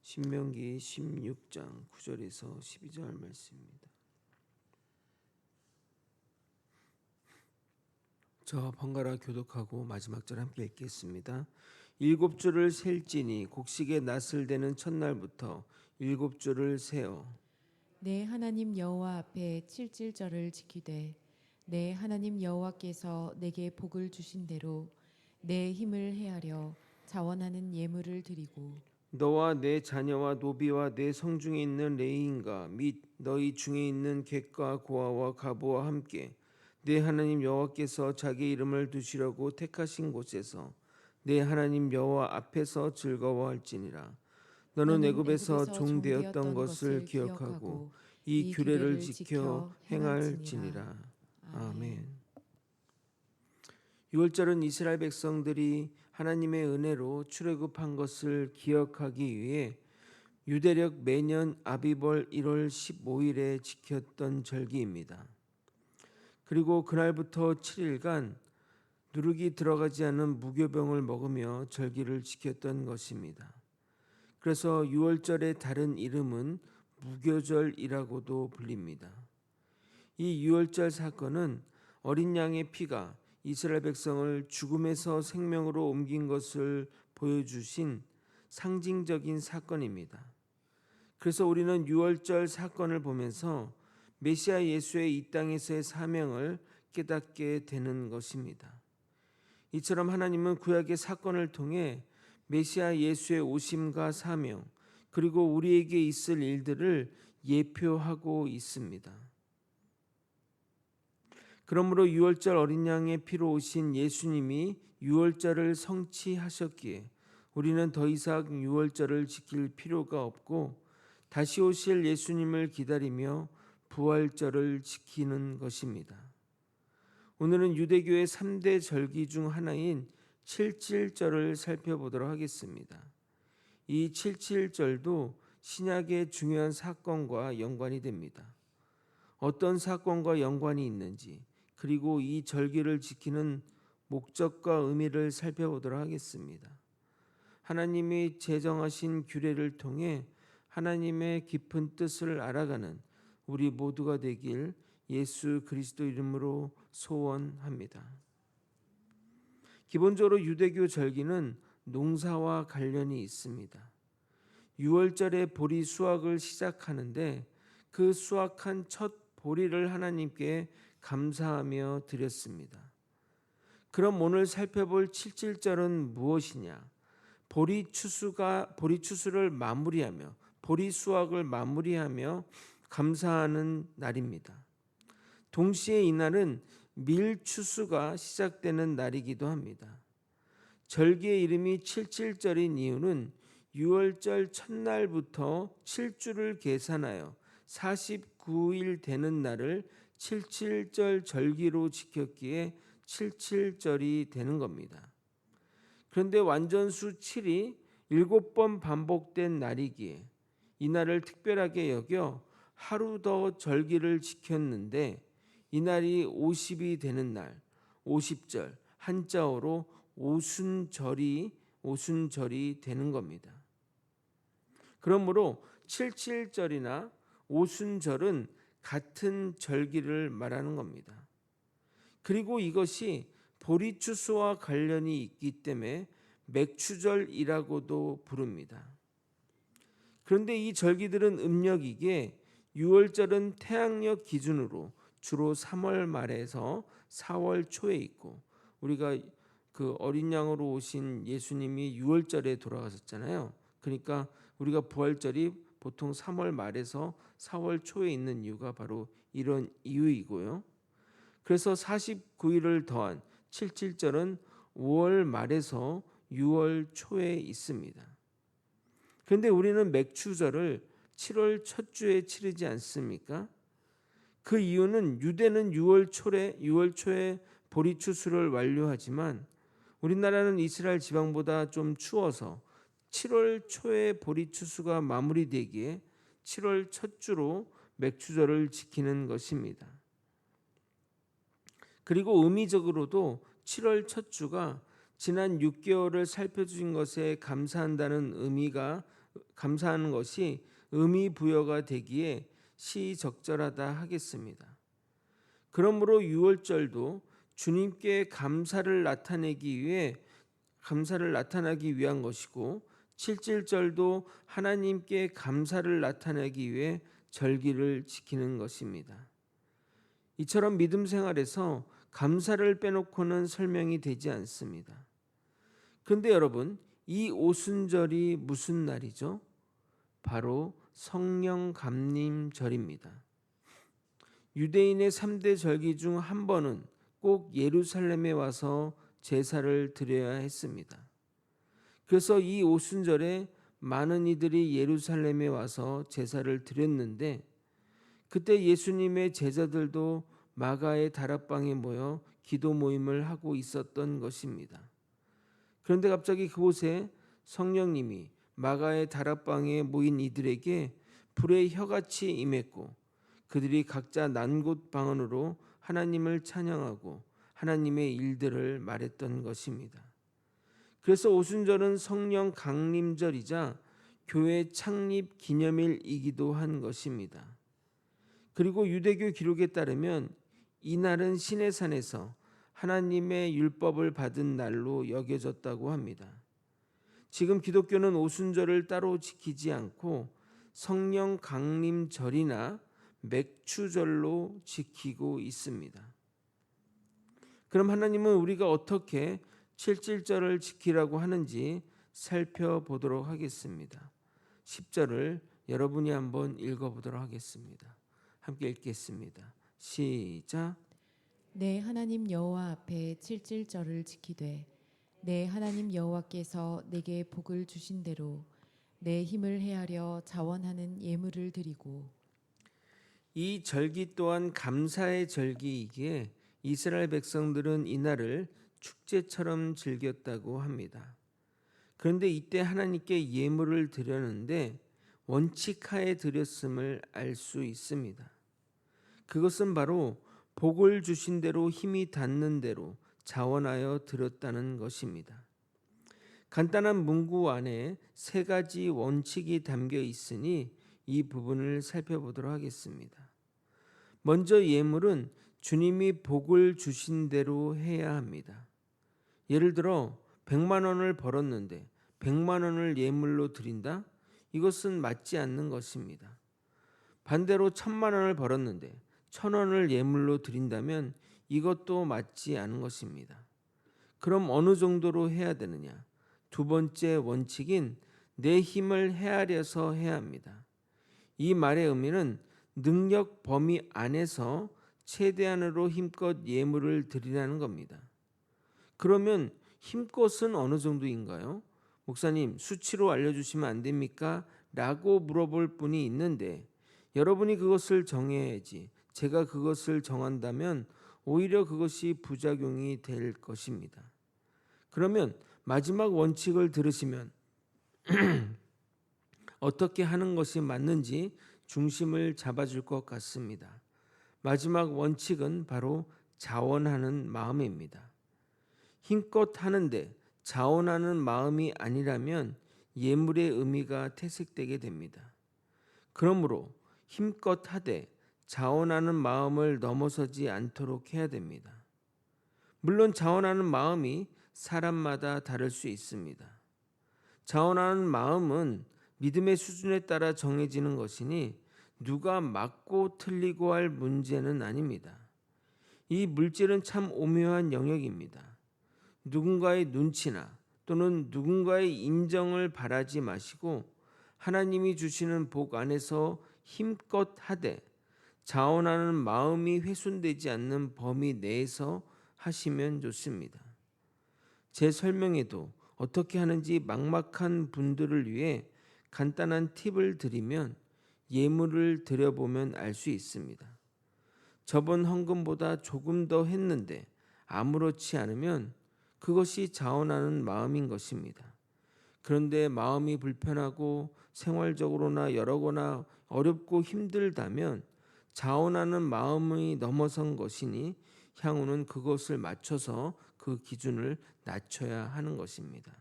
신명기 16장 9절에서 12절 말씀입니다. 저 번갈아 교독하고 마지막 절 함께 읽겠습니다. 7주를 셀지니 곡식의 낫을 대는 첫날부터 7주를 세어 내 하나님 여호와 앞에 칠칠절을 지키되 내 하나님 여호와께서 내게 복을 주신 대로 내 힘을 헤아려 자원하는 예물을 드리고 너와 내 자녀와 노비와 내 성중에 있는 레인과 및 너희 중에 있는 객과 고아와 가부와 함께 내 하나님 여호와께서 자기 이름을 두시려고 택하신 곳에서 내 하나님 여호와 앞에서 즐거워할지니라. 너는 애굽에서 종되었던 것을 기억하고 이 규례를 지켜 행할지니라. 아멘. 6월절은 이스라엘 백성들이 하나님의 은혜로 출애굽한 것을 기억하기 위해 유대력 매년 아비벌 1월 15일에 지켰던 절기입니다. 그리고 그날부터 7일간 누룩이 들어가지 않은 무교병을 먹으며 절기를 지켰던 것입니다. 그래서 6월절의 다른 이름은 무교절이라고도 불립니다. 이 6월절 사건은 어린 양의 피가 이스라엘 백성을 죽음에서 생명으로 옮긴 것을 보여주신 상징적인 사건입니다. 그래서 우리는 6월절 사건을 보면서 메시아 예수의 이 땅에서의 사명을 깨닫게 되는 것입니다. 이처럼 하나님은 구약의 사건을 통해 메시아 예수의 오심과 사명 그리고 우리에게 있을 일들을 예표하고 있습니다. 그러므로 6월절 어린 양의 피로 오신 예수님이 6월절을 성취하셨기에 우리는 더 이상 6월절을 지킬 필요가 없고 다시 오실 예수님을 기다리며 부활절을 지키는 것입니다. 오늘은 유대교의 3대 절기 중 하나인 칠칠절을 살펴보도록 하겠습니다. 이 칠칠절도 신약의 중요한 사건과 연관이 됩니다. 어떤 사건과 연관이 있는지 그리고 이 절기를 지키는 목적과 의미를 살펴보도록 하겠습니다. 하나님이 제정하신 규례를 통해 하나님의 깊은 뜻을 알아가는 우리 모두가 되길 예수 그리스도 이름으로 소원합니다. 기본적으로 유대교 절기는 농사와 관련이 있습니다. 6월절에 보리 수확을 시작하는데 그 수확한 첫 보리를 하나님께 감사하며 드렸습니다. 그럼 오늘 살펴볼 칠칠절은 무엇이냐? 보리 추수를 마무리하며 보리 수확을 마무리하며 감사하는 날입니다. 동시에 이날은 밀 추수가 시작되는 날이기도 합니다. 절기의 이름이 칠칠절인 이유는 6월절 첫날부터 7주를 계산하여 49일 되는 날을 칠칠절 절기로 지켰기에 칠칠절이 되는 겁니다. 그런데 완전수 7이 7번 반복된 날이기에 이 날을 특별하게 여겨 하루 더 절기를 지켰는데 이 날이 50이 되는 날, 50절, 한자어로 오순절이 되는 겁니다. 그러므로 칠칠절이나 오순절은 같은 절기를 말하는 겁니다. 그리고 이것이 보리 추수와 관련이 있기 때문에 맥추절이라고도 부릅니다. 그런데 이 절기들은 음력이기에 6월절은 태양력 기준으로 주로 3월 말에서 4월 초에 있고 우리가 그 어린 양으로 오신 예수님이 6월절에 돌아가셨잖아요. 그러니까 우리가 부활절이 보통 3월 말에서 4월 초에 있는 이유가 바로 이런 이유이고요. 그래서 49일을 더한 칠칠절은 5월 말에서 6월 초에 있습니다. 그런데 우리는 맥추절을 7월 첫 주에 치르지 않습니까? 그 이유는 유대는 6월 초에 보리 추수를 완료하지만 우리나라는 이스라엘 지방보다 좀 추워서 7월 초에 보리 추수가 마무리되기에 7월 첫 주로 맥추절을 지키는 것입니다. 그리고 의미적으로도 7월 첫 주가 지난 6개월을 살펴준 것에 감사한다는 의미가 감사하는 것이 의미 부여가 되기에 시적절하다 하겠습니다. 그러므로 유월절도 주님께 감사를 나타나기 위한 것이고, 칠칠절도 하나님께 감사를 나타내기 위해 절기를 지키는 것입니다. 이처럼 믿음 생활에서 감사를 빼놓고는 설명이 되지 않습니다. 그런데 여러분, 이 오순절이 무슨 날이죠? 바로 성령 감림절입니다. 유대인의 3대 절기 중 한 번은 꼭 예루살렘에 와서 제사를 드려야 했습니다. 그래서 이 오순절에 많은 이들이 예루살렘에 와서 제사를 드렸는데, 그때 예수님의 제자들도 마가의 다락방에 모여 기도 모임을 하고 있었던 것입니다. 그런데 갑자기 그곳에 성령님이 마가의 다락방에 모인 이들에게 불의 혀같이 임했고, 그들이 각자 난 곳 방언으로 하나님을 찬양하고 하나님의 일들을 말했던 것입니다. 그래서 오순절은 성령 강림절이자 교회 창립 기념일이기도 한 것입니다. 그리고 유대교 기록에 따르면 이날은 시내산에서 하나님의 율법을 받은 날로 여겨졌다고 합니다. 지금 기독교는 오순절을 따로 지키지 않고 성령 강림절이나 맥추절로 지키고 있습니다. 그럼 하나님은 우리가 어떻게 칠칠절을 지키라고 하는지 살펴보도록 하겠습니다. 10절을 여러분이 한번 읽어보도록 하겠습니다. 함께 읽겠습니다. 시작. 내 하나님 여호와 앞에 칠칠절을 지키되 내 하나님 여호와께서 내게 복을 주신 대로 내 힘을 헤아려 자원하는 예물을 드리고. 이 절기 또한 감사의 절기이기에 이스라엘 백성들은 이날을 축제처럼 즐겼다고 합니다. 그런데 이때 하나님께 예물을 드렸는데 원칙하에 드렸음을 알 수 있습니다. 그것은 바로 복을 주신 대로 힘이 닿는 대로 자원하여 드렸다는 것입니다. 간단한 문구 안에 3가지 원칙이 담겨 있으니 이 부분을 살펴보도록 하겠습니다. 먼저 예물은 주님이 복을 주신 대로 해야 합니다. 예를 들어 100만 원을 벌었는데 100만 원을 예물로 드린다? 이것은 맞지 않는 것입니다. 반대로 1000만 원을 벌었는데 1000원을 예물로 드린다면 이것도 맞지 않은 것입니다. 그럼 어느 정도로 해야 되느냐? 두 번째 원칙인 내 힘을 헤아려서 해야 합니다. 이 말의 의미는 능력 범위 안에서 최대한으로 힘껏 예물을 드리라는 겁니다. 그러면 힘껏은 어느 정도인가요? 목사님, 수치로 알려주시면 안 됩니까? 라고 물어볼 분이 있는데, 여러분이 그것을 정해야지 제가 그것을 정한다면 오히려 그것이 부작용이 될 것입니다. 그러면 마지막 원칙을 들으시면 어떻게 하는 것이 맞는지 중심을 잡아줄 것 같습니다. 마지막 원칙은 바로 자원하는 마음입니다. 힘껏 하는데 자원하는 마음이 아니라면 예물의 의미가 퇴색되게 됩니다. 그러므로 힘껏 하되 자원하는 마음을 넘어서지 않도록 해야 됩니다. 물론 자원하는 마음이 사람마다 다를 수 있습니다. 자원하는 마음은 믿음의 수준에 따라 정해지는 것이니 누가 맞고 틀리고 할 문제는 아닙니다. 이 물질은 참 오묘한 영역입니다. 누군가의 눈치나 또는 누군가의 인정을 바라지 마시고 하나님이 주시는 복 안에서 힘껏 하되 자원하는 마음이 훼손되지 않는 범위 내에서 하시면 좋습니다. 제 설명에도 어떻게 하는지 막막한 분들을 위해 간단한 팁을 드리면 예물을 드려보면 알 수 있습니다. 저번 헌금보다 조금 더 했는데 아무렇지 않으면 그것이 자원하는 마음인 것입니다. 그런데 마음이 불편하고 생활적으로나 여러거나 어렵고 힘들다면 자원하는 마음이 넘어선 것이니 향후는 그것을 맞춰서 그 기준을 낮춰야 하는 것입니다.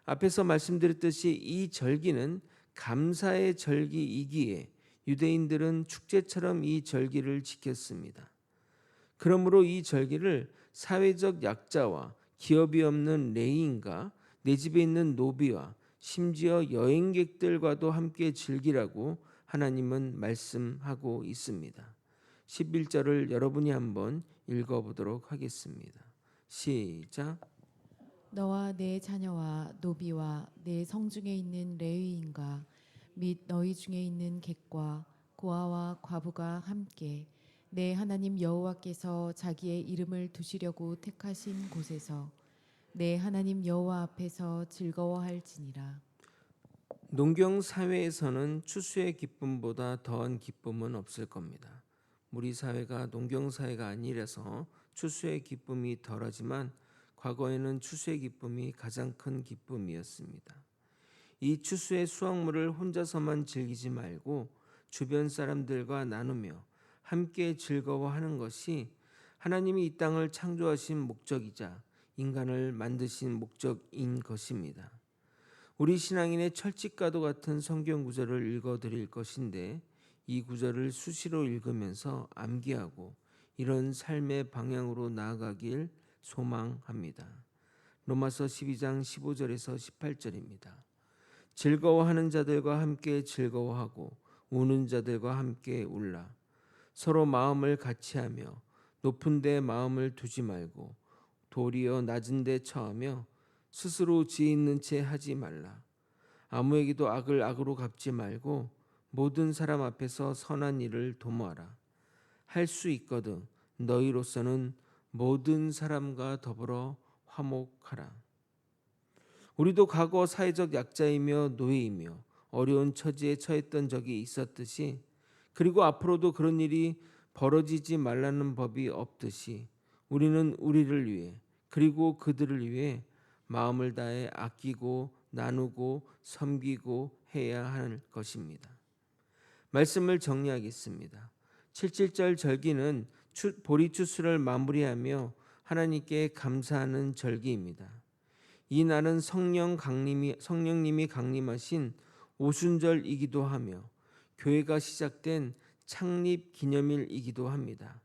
앞에서 말씀드렸듯이 이 절기는 감사의 절기이기에 유대인들은 축제처럼 이 절기를 지켰습니다. 그러므로 이 절기를 사회적 약자와 기업이 없는 레인과 내 집에 있는 노비와 심지어 여행객들과도 함께 즐기라고 하나님은 말씀하고 있습니다. 11절을 여러분이 한번 읽어보도록 하겠습니다. 시작. 너와 내 자녀와 노비와 내 성중에 있는 레위인과 및 너희 중에 있는 객과 고아와 과부가 함께 내 하나님 여호와께서 자기의 이름을 두시려고 택하신 곳에서 내 하나님 여호와 앞에서 즐거워할지니라. 농경 사회에서는 추수의 기쁨보다 더한 기쁨은 없을 겁니다. 우리 사회가 농경 사회가 아니라서 추수의 기쁨이 덜하지만 과거에는 추수의 기쁨이 가장 큰 기쁨이었습니다. 이 추수의 수확물을 혼자서만 즐기지 말고 주변 사람들과 나누며 함께 즐거워하는 것이 하나님이 이 땅을 창조하신 목적이자 인간을 만드신 목적인 것입니다. 우리 신앙인의 철칙과도 같은 성경 구절을 읽어 드릴 것인데 이 구절을 수시로 읽으면서 암기하고 이런 삶의 방향으로 나아가길 소망합니다. 로마서 12장 15절에서 18절입니다. 즐거워하는 자들과 함께 즐거워하고 우는 자들과 함께 울라. 서로 마음을 같이하며 높은 데 마음을 두지 말고 도리어 낮은 데 처하며 스스로 지혜 있는 채 하지 말라. 아무에게도 악을 악으로 갚지 말고 모든 사람 앞에서 선한 일을 도모하라. 할 수 있거든 너희로서는 모든 사람과 더불어 화목하라. 우리도 과거 사회적 약자이며 노예이며 어려운 처지에 처했던 적이 있었듯이 그리고 앞으로도 그런 일이 벌어지지 말라는 법이 없듯이 우리는 우리를 위해 그리고 그들을 위해 마음을 다해 아끼고 나누고 섬기고 해야 할 것입니다. 말씀을 정리하겠습니다. 77절 절기는 보리추수를 마무리하며 하나님께 감사하는 절기입니다. 이 날은 성령님이 강림하신 오순절이기도 하며 교회가 시작된 창립 기념일이기도 합니다.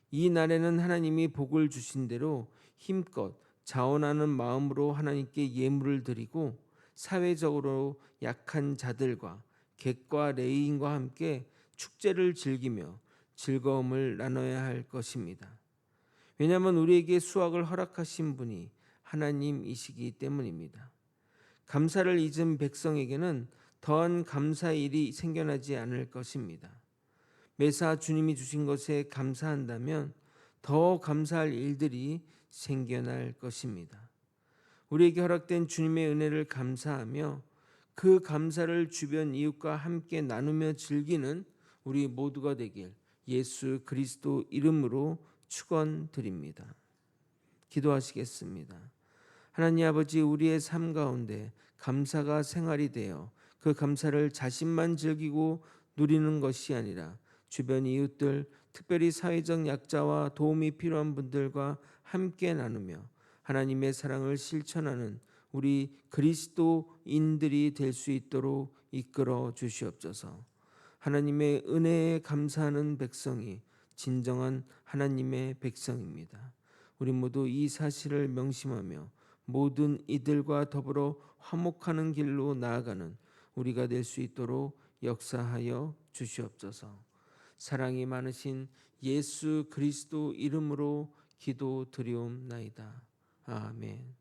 이 날에는 하나님이 복을 주신 대로 힘껏 자원하는 마음으로 하나님께 예물을 드리고 사회적으로 약한 자들과 객과 레위인과 함께 축제를 즐기며 즐거움을 나눠야 할 것입니다. 왜냐하면 우리에게 수확을 허락하신 분이 하나님이시기 때문입니다. 감사를 잊은 백성에게는 더한 감사의 일이 생겨나지 않을 것입니다. 매사 주님이 주신 것에 감사한다면 더 감사할 일들이 생겨날 것입니다. 우리에게 허락된 주님의 은혜를 감사하며 그 감사를 주변 이웃과 함께 나누며 즐기는 우리 모두가 되길 예수 그리스도 이름으로 축원드립니다. 기도하시겠습니다. 하나님 아버지, 우리의 삶 가운데 감사가 생활이 되어 그 감사를 자신만 즐기고 누리는 것이 아니라 주변 이웃들, 특별히 사회적 약자와 도움이 필요한 분들과 함께 나누며 하나님의 사랑을 실천하는 우리 그리스도인들이 될 수 있도록 이끌어 주시옵소서. 하나님의 은혜에 감사하는 백성이 진정한 하나님의 백성입니다. 우리 모두 이 사실을 명심하며 모든 이들과 더불어 화목하는 길로 나아가는 우리가 될 수 있도록 역사하여 주시옵소서. 사랑이 많으신 예수 그리스도 이름으로 기도드리옵나이다. 아멘.